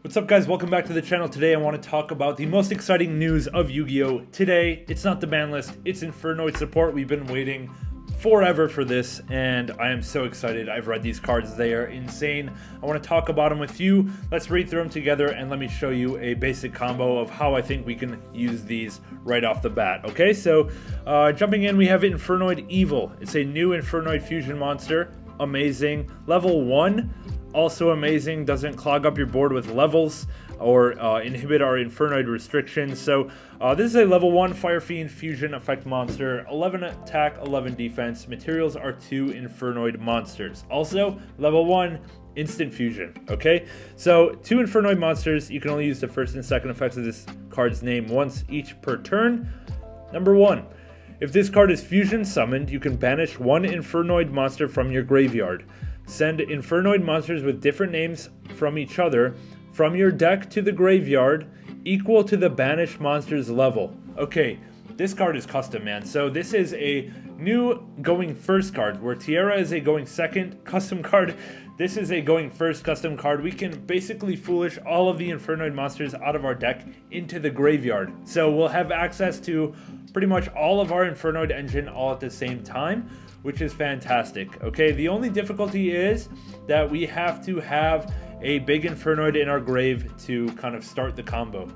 What's up, guys? Welcome back to the channel. Today I want to talk about the most exciting news of Yu-Gi-Oh! Today, it's not the ban list, it's Infernoid support. We've been waiting forever for this, and I am so excited. I've read these cards. They are insane. I want to talk about them with you. Let's read through them together, and let me show you a basic combo of how I think we can use these right off the bat. Okay, so jumping in, we have Infernoid Evil. It's a new Infernoid fusion monster. Amazing. Level 1. Also amazing, doesn't clog up your board with levels or inhibit our Infernoid restrictions. So this is a level 1 Fire Fiend fusion effect monster, 11 attack, 11 defense. Materials are 2 Infernoid monsters. Also, level 1 instant fusion. Okay, so 2 Infernoid monsters. You can only use the first and second effects of this card's name once each per turn. Number 1. If this card is fusion summoned, you can banish 1 Infernoid monster from your graveyard. Send Infernoid monsters with different names from each other from your deck to the graveyard equal to the banished monster's level. Okay, this card is custom, man. So this is a new going first card, where Tierra is a going second custom card. This is a going first custom card. We can basically foolish all of the Infernoid monsters out of our deck into the graveyard. So we'll have access to pretty much all of our Infernoid engine all at the same time, which is fantastic. Okay, the only difficulty is that we have to have a big Infernoid in our grave to kind of start the combo.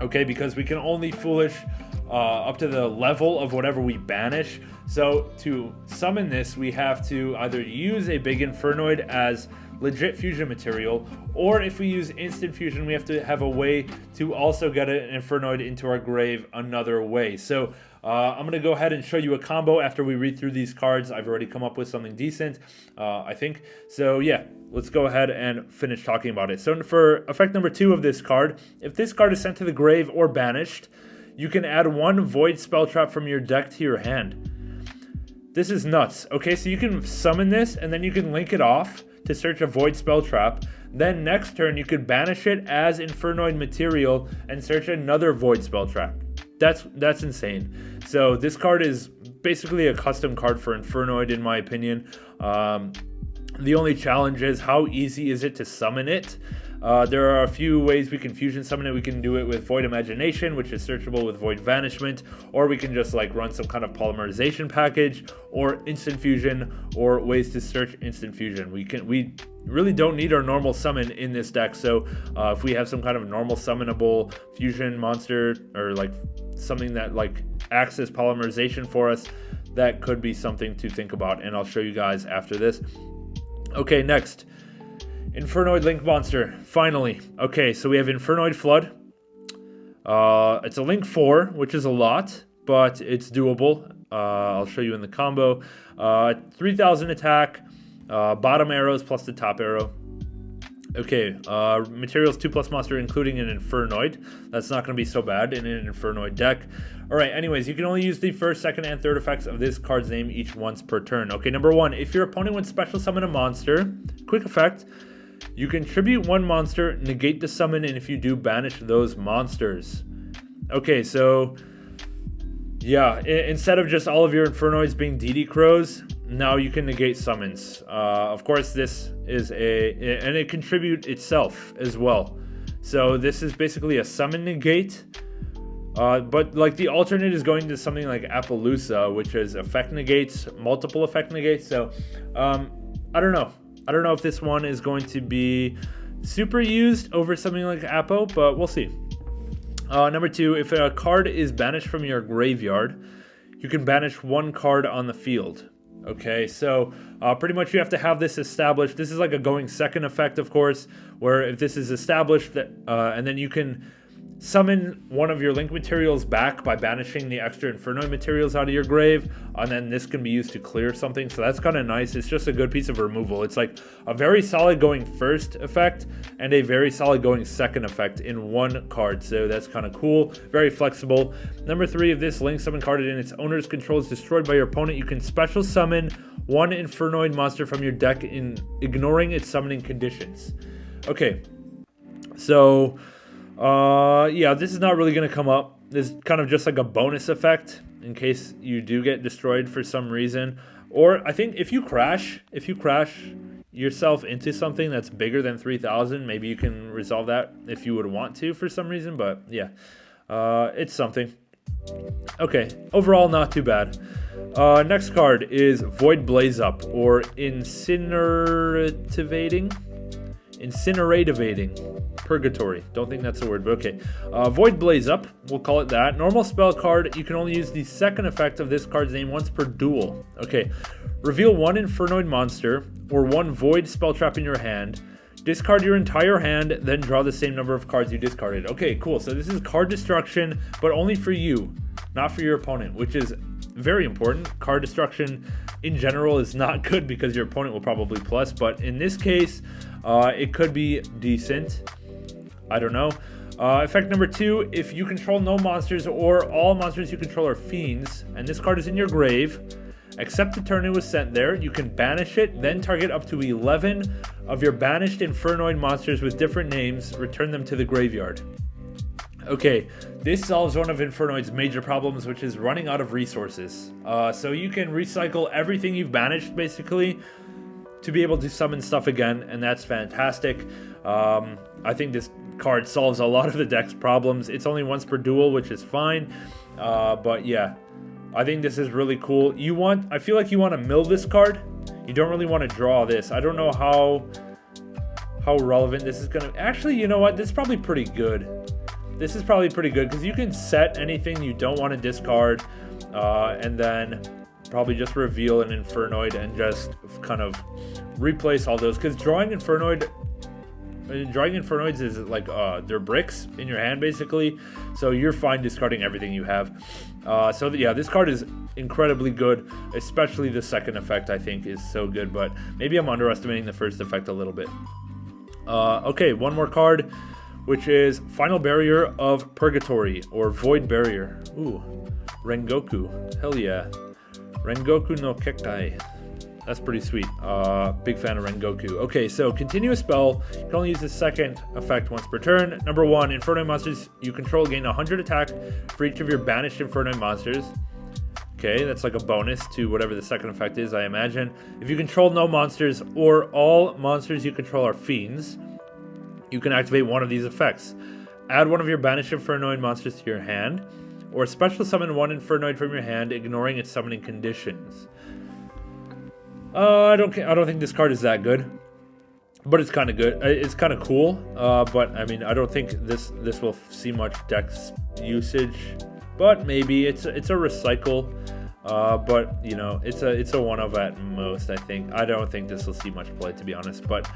Okay, because we can only foolish up to the level of whatever we banish. So to summon this, we have to either use a big Infernoid as legit fusion material, or if we use instant fusion, we have to have a way to also get an Infernoid into our grave another way. So I'm going to go ahead and show you a combo after we read through these cards. I've already come up with something decent, I think. So yeah, let's go ahead and finish talking about it. So for effect number 2 of this card, if this card is sent to the grave or banished, you can add 1 void spell trap from your deck to your hand. This is nuts. Okay, so you can summon this and then you can link it off to search a void spell trap. Then next turn you could banish it as Infernoid material and search another void spell trap. That's insane. So this card is basically a custom card for Infernoid, in my opinion. The only challenge is, how easy is it to summon it? There are a few ways we can fusion summon it. We can do it with Void Imagination, which is searchable with Void Vanishment, or we can just like run some kind of polymerization package, or instant fusion, or ways to search instant fusion. We really don't need our normal summon in this deck. So if we have some kind of normal summonable fusion monster, or like something that like acts as polymerization for us, that could be something to think about, and I'll show you guys after this. Okay, next, Infernoid Link Monster, finally. Okay, so we have Infernoid Flood. It's a Link 4, which is a lot, but it's doable. I'll show you in the combo. 3,000 attack, bottom arrows plus the top arrow. Okay, materials 2+ monster, including an Infernoid. That's not going to be so bad in an Infernoid deck. Alright, anyways, you can only use the first, second, and third effects of this card's name each once per turn. Okay, number 1, if your opponent would special summon a monster, quick effect, you can tribute 1 monster, negate the summon, and if you do, banish those monsters. Okay, so yeah, instead of just all of your Infernoids being DD Crows, now you can negate summons. Of course, this is and it contribute itself as well. So this is basically a summon negate. But like the alternate is going to something like Appaloosa, which is effect negates, multiple effect negates. So I don't know. I don't know if this one is going to be super used over something like Appo, but we'll see. Number 2, if a card is banished from your graveyard, you can banish 1 card on the field. Okay, so pretty much you have to have this established. This is like a going second effect, of course, where if this is established, and then you can summon 1 of your link materials back by banishing the extra Infernoid materials out of your grave, and then this can be used to clear something. So that's kind of nice. It's just a good piece of removal. It's like a very solid going first effect and a very solid going second effect in 1 card. So that's kind of cool. Very flexible. Number 3, if this link summon card in its owner's control is destroyed by your opponent, you can special summon 1 Infernoid monster from your deck in ignoring its summoning conditions. Okay, so yeah, this is not really going to come up. This is kind of just like a bonus effect in case you do get destroyed for some reason. Or I think if you crash, yourself into something that's bigger than 3,000. Maybe you can resolve that if you would want to for some reason, but yeah, it's something. Okay, overall not too bad. Next card is Void Blaze Up, or Incinerating. Purgatory. Don't think that's the word, but okay. Void Blaze Up, we'll call it that. Normal spell card, you can only use the second effect of this card's name once per duel. Okay, reveal one Infernoid monster or one Void spell trap in your hand. Discard your entire hand, then draw the same number of cards you discarded. Okay, cool. So this is card destruction, but only for you, not for your opponent, which is very important. Card destruction in general is not good because your opponent will probably plus, but in this case, it could be decent. I don't know. Effect number 2, if you control no monsters or all monsters you control are fiends, and this card is in your grave, except the turn it was sent there, you can banish it, then target up to 11 of your banished Infernoid monsters with different names, return them to the graveyard. Okay, this solves one of Infernoid's major problems, which is running out of resources. So you can recycle everything you've banished, basically, to be able to summon stuff again, and that's fantastic. I think this card solves a lot of the deck's problems. It's only once per duel, which is fine, but yeah, I think this is really cool. I feel like you want to mill this card. You don't really want to draw this. I don't know how relevant this is gonna. Actually, you know what? This is probably pretty good. This is probably pretty good because you can set anything you don't want to discard, and then probably just reveal an Infernoid and just kind of replace all those. Because drawing Infernoids is like they're bricks in your hand basically, so you're fine discarding everything you have. So yeah, this card is incredibly good, especially the second effect I think is so good, but maybe I'm underestimating the first effect a little bit. Okay, one more card, which is Final Barrier of Purgatory, or Void Barrier. Ooh, Rengoku, hell yeah. Rengoku no Kekai. That's pretty sweet. Big fan of Rengoku. Okay, so continue a spell. You can only use the second effect once per turn. Number 1, Infernoid monsters you control gain 100 attack for each of your banished Infernoid monsters. Okay, that's like a bonus to whatever the second effect is, I imagine. If you control no monsters or all monsters you control are fiends, you can activate one of these effects. Add one of your banished Infernoid monsters to your hand, or special summon one Infernoid from your hand, ignoring its summoning conditions. I don't think this card is that good, but it's kind of good. It's kind of cool, but I mean, I don't think this will see much deck usage. But maybe it's a recycle. But you know, it's a one of at most. I think. I don't think this will see much play, to be honest. But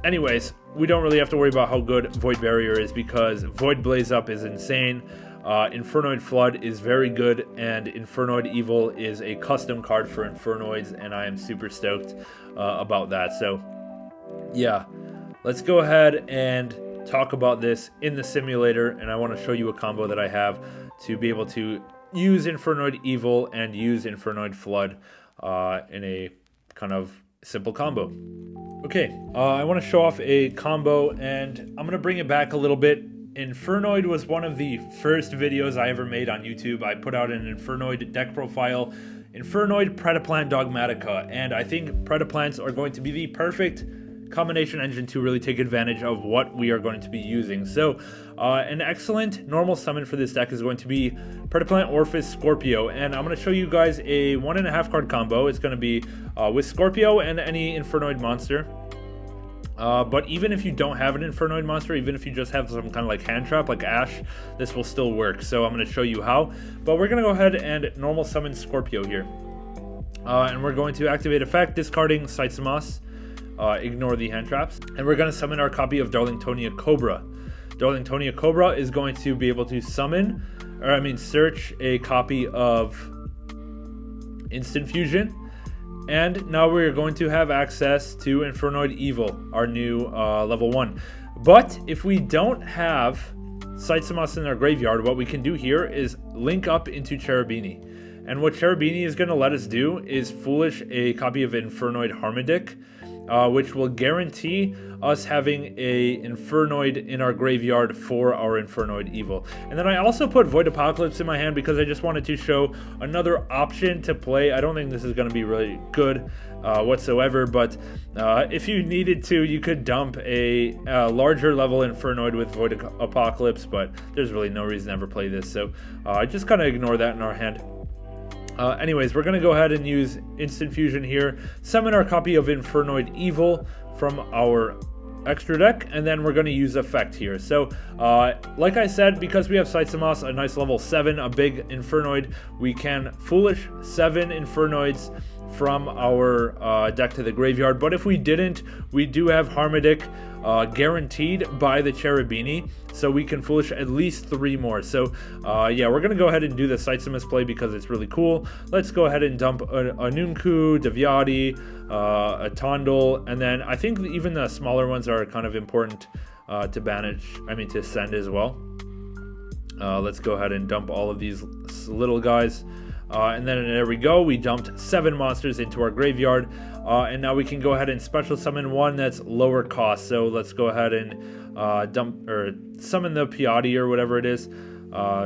anyways, we don't really have to worry about how good Void Barrier is because Void Blaze Up is insane. Infernoid Flood is very good, and Infernoid Evil is a custom card for Infernoids, and I am super stoked about that. So yeah, let's go ahead and talk about this in the simulator, and I want to show you a combo that I have to be able to use Infernoid Evil and use Infernoid Flood in a kind of simple combo. Okay, I want to show off a combo, and I'm going to bring it back a little bit. Infernoid was one of the first videos I ever made on YouTube. I put out an Infernoid deck profile, Infernoid Predaplant Dogmatica, and I think Predaplants are going to be the perfect combination engine to really take advantage of what we are going to be using. So an excellent normal summon for this deck is going to be Predaplant Orphis Scorpio, and I'm going to show you guys a 1.5 card combo. It's going to be with Scorpio and any Infernoid monster. But even if you don't have an Infernoid monster, even if you just have some kind of like hand trap like Ash, this will still work. So I'm going to show you how. But we're going to go ahead and normal summon Scorpio here. And we're going to activate effect, discarding Saitsumas. Ignore the hand traps. And we're going to summon our copy of Darlingtonia Cobra. Darlingtonia Cobra is going to be able to search a copy of Instant Fusion. And now we're going to have access to Infernoid Evil, our new level 1. But if we don't have Saitsumas in our graveyard, what we can do here is link up into Cherubini. And what Cherubini is going to let us do is foolish a copy of Infernoid Harmadic which will guarantee us having a Infernoid in our graveyard for our Infernoid Evil. And then I also put Void Apocalypse in my hand because I just wanted to show another option to play. I don't think this is going to be really good whatsoever, but if you needed to, you could dump a larger level Infernoid with Void Apocalypse, but there's really no reason to ever play this, so just kind of ignore that in our hand. Anyways, we're going to go ahead and use Instant Fusion here, summon our copy of Infernoid Evil from our extra deck, and then we're going to use Effect here. So, like I said, because we have Saitsumas, a nice level 7, a big Infernoid, we can Foolish 7 Infernoids from our deck to the graveyard. But if we didn't, we do have Harmodic guaranteed by the Cherubini, so we can Foolish at least 3 more. So yeah, we're gonna go ahead and do the Saitsumas play because it's really cool. Let's go ahead and dump a Nunku, Devyati, a Tondel, and then I think even the smaller ones are kind of important to banish, to send as well. Let's go ahead and dump all of these little guys. And then there we go, we dumped 7 monsters into our graveyard, and now we can go ahead and special summon one that's lower cost. So let's go ahead and summon the Piatti or whatever it is,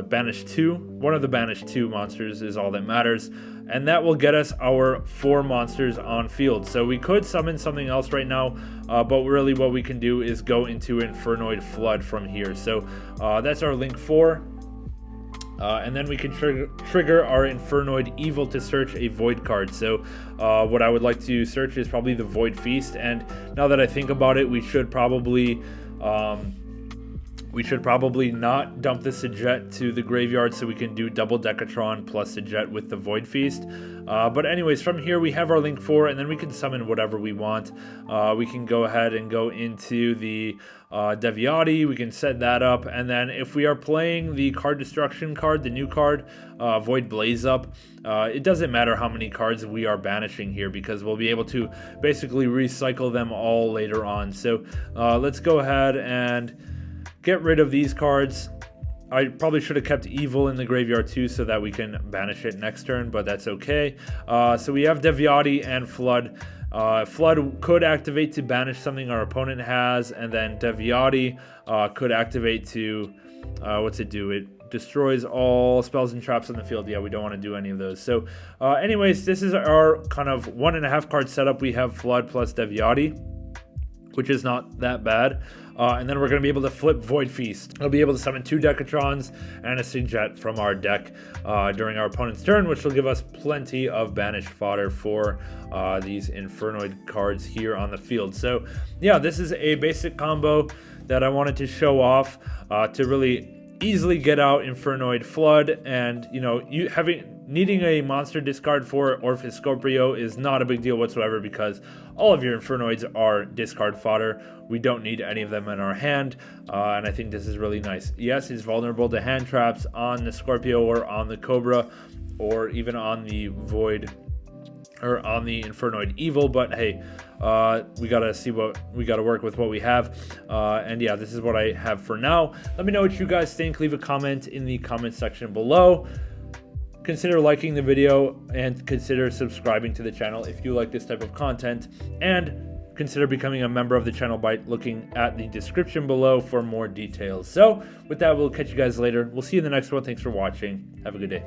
banish 2. One of the banished 2 monsters is all that matters, and that will get us our 4 monsters on field. So we could summon something else right now, but really what we can do is go into Infernoid Flood from here. So that's our Link 4. And then we can trigger our Infernoid Evil to search a Void card. So what I would like to search is probably the Void Feast. And now that I think about it, we should probably not dump the Sajet to the graveyard, so we can do double Decatron plus Sajet with the Void Feast. But anyways, from here we have our Link 4, and then we can summon whatever we want. We can go ahead and go into the Devyati, we can set that up, and then if we are playing the Card Destruction card, the new card, Void Blaze Up, it doesn't matter how many cards we are banishing here because we'll be able to basically recycle them all later on. So let's go ahead and get rid of these cards. I probably should have kept Evil in the graveyard too so that we can banish it next turn, but that's okay. So we have Devyati and Flood. Flood could activate to banish something our opponent has, and then Devyati could activate to, what's it do? It destroys all spells and traps on the field. Yeah, we don't want to do any of those. So anyways, this is our kind of 1.5 card setup. We have Flood plus Devyati, which is not that bad. And then we're going to be able to flip Void Feast. We'll be able to summon 2 Decatrons and a Sajet from our deck during our opponent's turn, which will give us plenty of banished fodder for these Infernoid cards here on the field. So yeah, this is a basic combo that I wanted to show off to really easily get out Infernoid Flood, and needing a monster discard for Orpheus Scorpio is not a big deal whatsoever because all of your Infernoids are discard fodder. We don't need any of them in our hand, and I think this is really nice. Yes, he's vulnerable to hand traps on the Scorpio or on the Cobra or even on the Void or on the Infernoid Evil, but hey, we gotta work with what we have, and yeah, this is what I have for now. Let me know what you guys think. Leave a comment in the comment section below. Consider liking the video and consider subscribing to the channel if you like this type of content, and consider becoming a member of the channel by looking at the description below for more details. So with that, we'll catch you guys later. We'll see you in the next one. Thanks for watching. Have a good day.